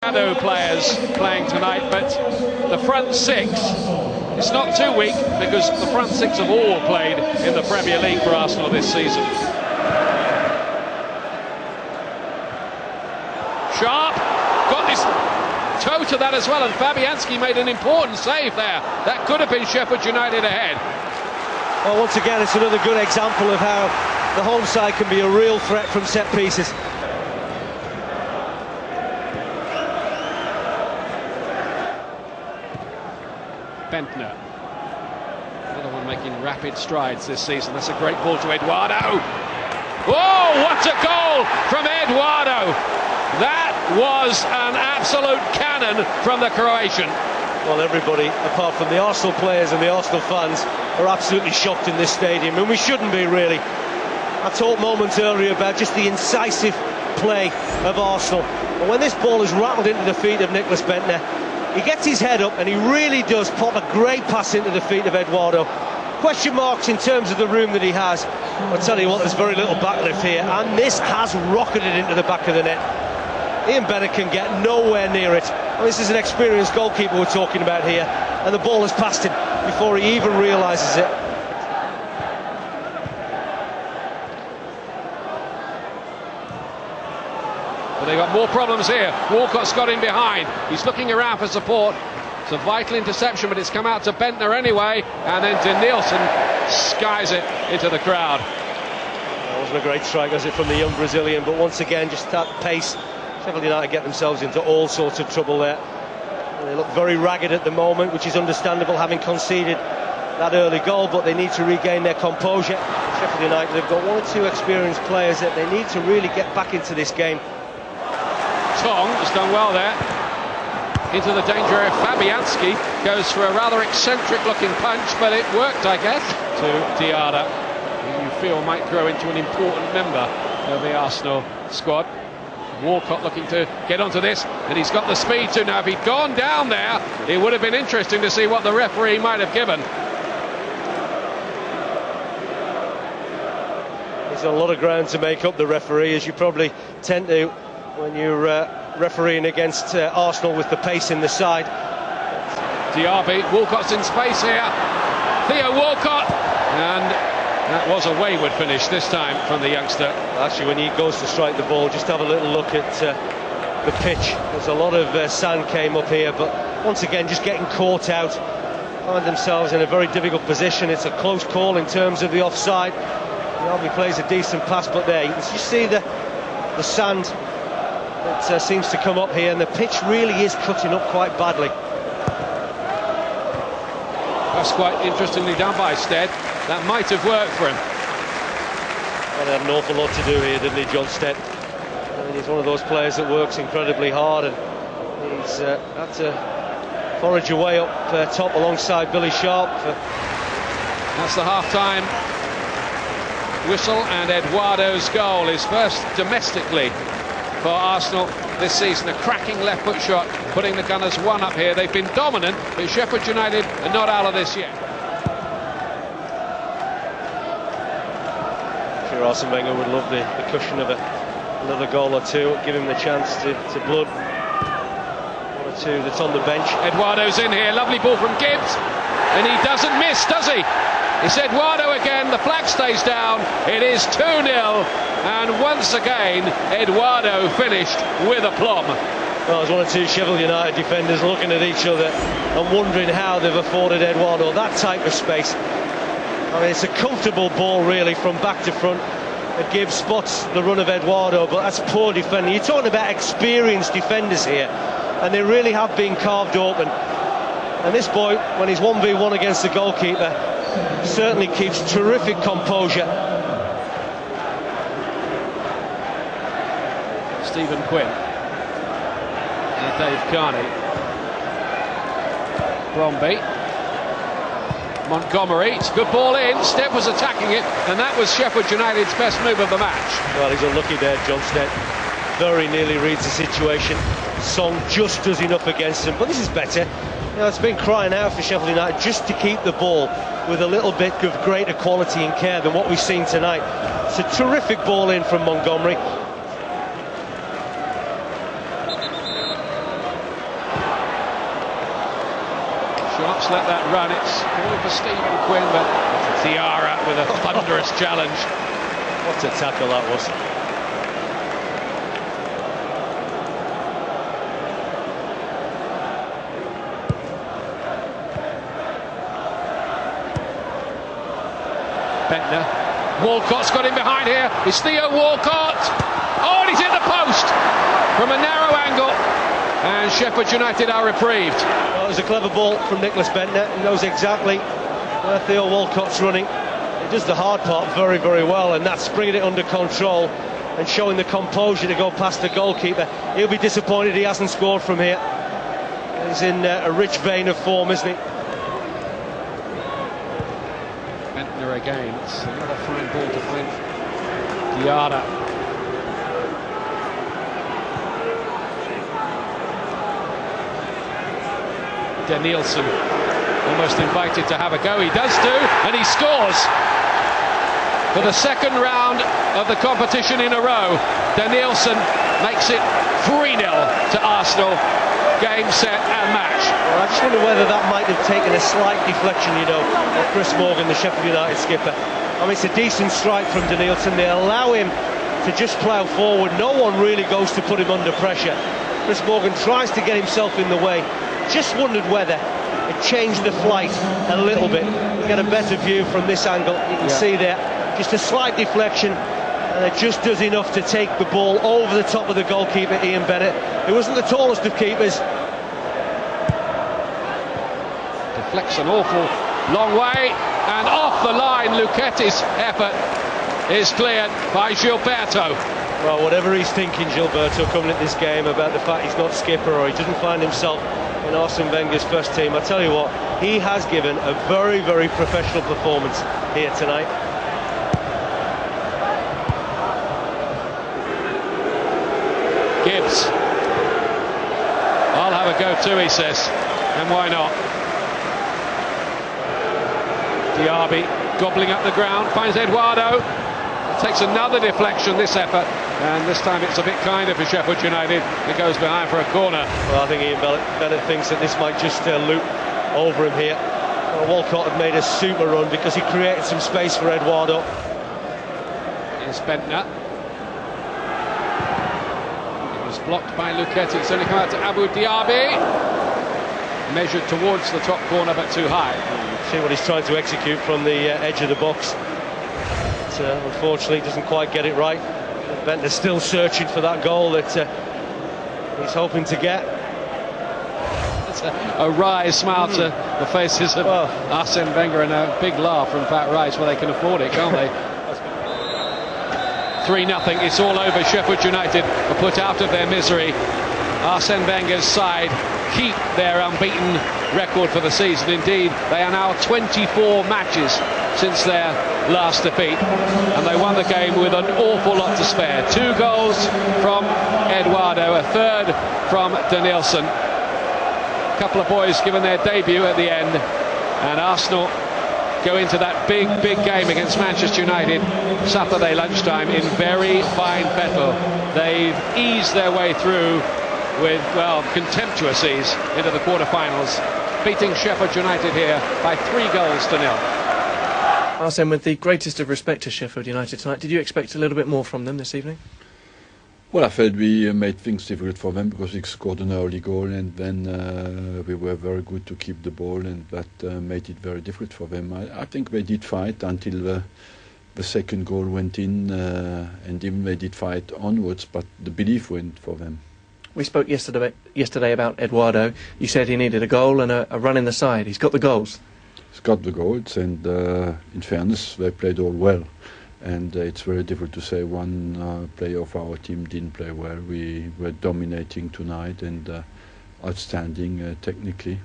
Shadow players playing tonight, but the front six, it's not too weak because the front six have all played in the Premier League for Arsenal this season. Sharp got his toe to that as well, and Fabianski made an important save there. That could have been Sheffield United ahead. Well, once again, it's another good example of how the home side can be a real threat from set pieces. Bentner, another one making rapid strides this season. That's a great ball to Eduardo. Oh, what a goal from Eduardo! That was an absolute cannon from the Croatian. Well, everybody, apart from the Arsenal players and the Arsenal fans, are absolutely shocked in this stadium, and we shouldn't be, really. I talked moments earlier about just the incisive play of Arsenal, and when this ball is rattled into the feet of Nicklas Bentner, he gets his head up and he really does pop a great pass into the feet of Eduardo. Question marks in terms of the room that he has. I'll tell you what, there's very little backlift here, and this has rocketed into the back of the net. Ian Bennett can get nowhere near it. And this is an experienced goalkeeper we're talking about here, and the ball has passed him before he even realises it. But they've got more problems here. Walcott's got in behind. He's looking around for support. It's a vital interception, but it's come out to Bentner anyway, and then to Nielsen, skies it into the crowd. That wasn't a great strike, was it, from the young Brazilian, but once again, just that pace. Sheffield United get themselves into all sorts of trouble there. And they look very ragged at the moment, which is understandable, having conceded that early goal, but they need to regain their composure. Sheffield United have got one or two experienced players that they need to really get back into this game. Tong has done well there. Into the danger area. Fabianski goes for a rather eccentric looking punch, but it worked, I guess, to Diarra, who you feel might grow into an important member of the Arsenal squad. Walcott looking to get onto this, and he's got the speed to now. If he'd gone down there, it would have been interesting to see what the referee might have given. There's a lot of ground to make up the referee, as you probably tend to when you're refereeing against Arsenal with the pace in the side. Diaby, Walcott's in space here. Theo Walcott, and that was a wayward finish this time from the youngster. Actually, when he goes to strike the ball, just have a little look at the pitch. There's a lot of sand came up here, but once again, just getting caught out. Find themselves in a very difficult position. It's a close call in terms of the offside. Diaby plays a decent pass, but there you can just see the sand that seems to come up here, and the pitch really is cutting up quite badly. That's quite interestingly done by Stead. That might have worked for him. Well, he had an awful lot to do here, didn't he, John Stead? I mean, he's one of those players that works incredibly hard, and he's had to forage your way up top alongside Billy Sharp. That's the half-time whistle, and Eduardo's goal, his first domestically for Arsenal this season. A cracking left foot shot, putting the Gunners one up here. They've been dominant, but Sheffield United are not out of this yet. Sure, Arsene Wenger would love the cushion of another goal or two, give him the chance to blood one or two that's on the bench. Eduardo's in here, lovely ball from Gibbs, and he doesn't miss, does he? It's Eduardo again, the flag stays down, it is 2-0, and once again, Eduardo finished with aplomb. Well, there's one or two Sheffield United defenders looking at each other and wondering how they've afforded Eduardo that type of space. I mean, it's a comfortable ball, really, from back to front. Gibbs spots the run of Eduardo, but that's poor defending. You're talking about experienced defenders here, and they really have been carved open. And this boy, when he's 1v1 against the goalkeeper, certainly keeps terrific composure. Stephen Quinn and Dave Carney. Bromby, Montgomery, it's a good ball in. Stead was attacking it, and that was Sheffield United's best move of the match. Well, he's unlucky there, John Stead. Very nearly reads the situation. Song just does enough against him, but this is better. You know, it's been crying out for Sheffield United just to keep the ball with a little bit of greater quality and care than what we've seen tonight. It's a terrific ball in from Montgomery. perhaps let that run. It's calling for Stephen Quinn, but Diarra with a thunderous challenge. What a tackle that was. Bentner. Walcott's got him behind here. It's Theo Walcott. Oh, and he's hit the post from a narrow angle. And Sheffield United are reprieved. Well, it was a clever ball from Nicholas Bentner. He knows exactly where Theo Walcott's running. He does the hard part very, very well, and that's bringing it under control and showing the composure to go past the goalkeeper. He'll be disappointed he hasn't scored from here. He's in a rich vein of form, isn't he? Bentner again. It's another fine ball to find Diarra. Danielson almost invited to have a go. He does do, and he scores for the second round of the competition in a row. Danielson makes it 3-0 to Arsenal. Game, set and match. Well, I just wonder whether that might have taken a slight deflection, you know, of Chris Morgan, the Sheffield United skipper. I mean, it's a decent strike from Danielson. They allow him to just plough forward. No one really goes to put him under pressure. Chris Morgan tries to get himself in the way. Just wondered whether it changed the flight a little bit. You get a better view from this angle. You can see there just a slight deflection, and it just does enough to take the ball over the top of the goalkeeper, Ian Bennett. It wasn't the tallest of keepers. Deflects an awful long way, and off the line. Luccheti's effort is cleared by Gilberto. Well, whatever he's thinking, Gilberto, coming at this game about the fact he's not skipper or he doesn't find himself in Arsene Wenger's first team, I tell you what, he has given a very, very professional performance here tonight. Gibbs. I'll have a go too, he says, and why not? Diaby gobbling up the ground, finds Eduardo. Takes another deflection, this effort, and this time it's a bit kinder for Sheffield United. It goes behind for a corner. Well, I think Ian Bennett thinks that this might just loop over him here. Well, Walcott had made a super run because he created some space for Eduardo. Here's Bentner. It was blocked by Lucchetti. It's only come out to Abu Diaby. Measured towards the top corner, but too high. See what he's trying to execute from the edge of the box. Unfortunately, doesn't quite get it right. Bentner's still searching for that goal that he's hoping to get. It's a wry smile to the faces of Arsene Wenger, and a big laugh from Pat Rice. Well, they can afford it, can't they? 3-0. It's all over. Sheffield United are put out of their misery. Arsene Wenger's side keep their unbeaten record for the season. Indeed, they are now 24 matches since their last defeat, and they won the game with an awful lot to spare. 2 goals from Eduardo, a third from Danielson. A couple of boys given their debut at the end, and Arsenal go into that big game against Manchester United Saturday lunchtime in very fine fettle. They've eased their way through with, well, contemptuous ease into the quarter-finals, beating Sheffield United here by 3-0. Arsene, with the greatest of respect to Sheffield United tonight, did you expect a little bit more from them this evening? Well, I felt we made things difficult for them because we scored an early goal, and then we were very good to keep the ball, and that made it very difficult for them. I think they did fight until the second goal went in, and even they did fight onwards, but the belief went for them. We spoke yesterday about Eduardo. You said he needed a goal and a run in the side. He's got the goals. He's got the goals, and in fairness, they played all well. And it's very difficult to say one player of our team didn't play well. We were dominating tonight and outstanding technically.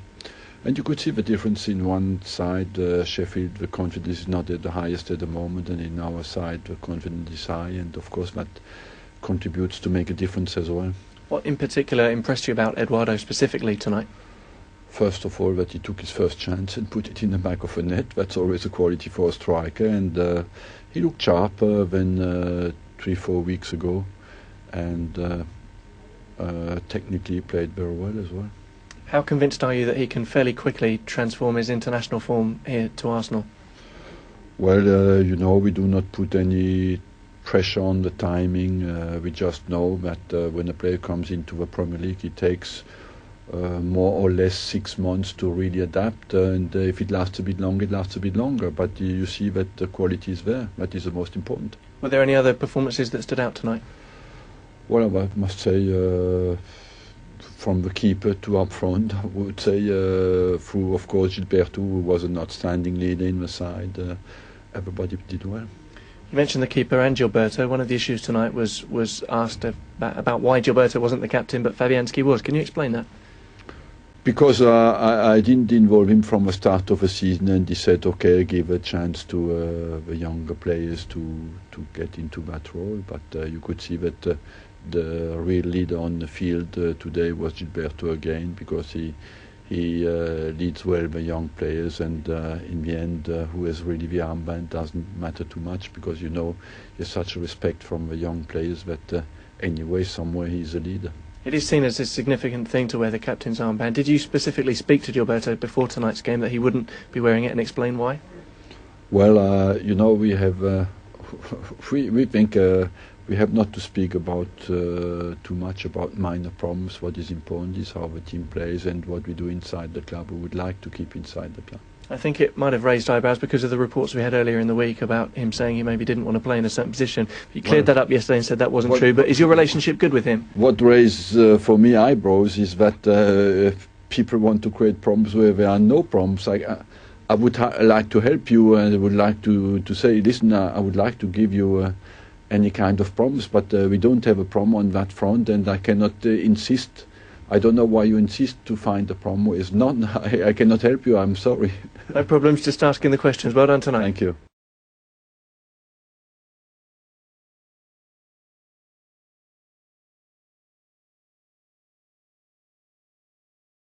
And you could see the difference in one side, Sheffield, the confidence is not at the highest at the moment, and in our side, the confidence is high, and of course that contributes to make a difference as well. What in particular impressed you about Eduardo specifically tonight? First of all, that he took his first chance and put it in the back of a net. That's always a quality for a striker, and he looked sharper than 3-4 weeks ago, and technically played very well as well. How convinced are you that he can fairly quickly transform his international form here to Arsenal? Well, we do not put any pressure on the timing. We just know that when a player comes into the Premier League, it takes more or less 6 months to really adapt, and if it lasts a bit longer, it lasts a bit longer. But you see that the quality is there. That is the most important. Were there any other performances that stood out tonight? Well, I must say, from the keeper to up front, I would say, through, of course, Gilberto, who was an outstanding leader in the side. Everybody did well. You mentioned the keeper and Gilberto. One of the issues tonight was asked about why Gilberto wasn't the captain, but Fabianski was. Can you explain that? Because I didn't involve him from the start of the season, and he said, okay, give a chance to the younger players to get into that role. But you could see that the real leader on the field today was Gilberto again, because he leads well the young players, and in the end, who has really the armband doesn't matter too much, because there's such a respect from the young players that anyway, somewhere he's a leader. It is seen as a significant thing to wear the captain's armband. Did you specifically speak to Gilberto before tonight's game that he wouldn't be wearing it, and explain why? Well, we have we think we have not to speak about too much about minor problems. What is important is how the team plays and what we do inside the club. We would like to keep inside the club. I think it might have raised eyebrows because of the reports we had earlier in the week about him saying he maybe didn't want to play in a certain position. He cleared that up yesterday and said that wasn't true. But is your relationship good with him? What raised for me eyebrows is that people want to create problems where there are no problems. I would like to help you, and I would like to say, listen, I would like to give you any kind of problems, but we don't have a problem on that front, and I cannot insist. I don't know why you insist to find a problem. It's not. I cannot help you. I'm sorry. No problems. Just asking the questions. Well done tonight. Thank you.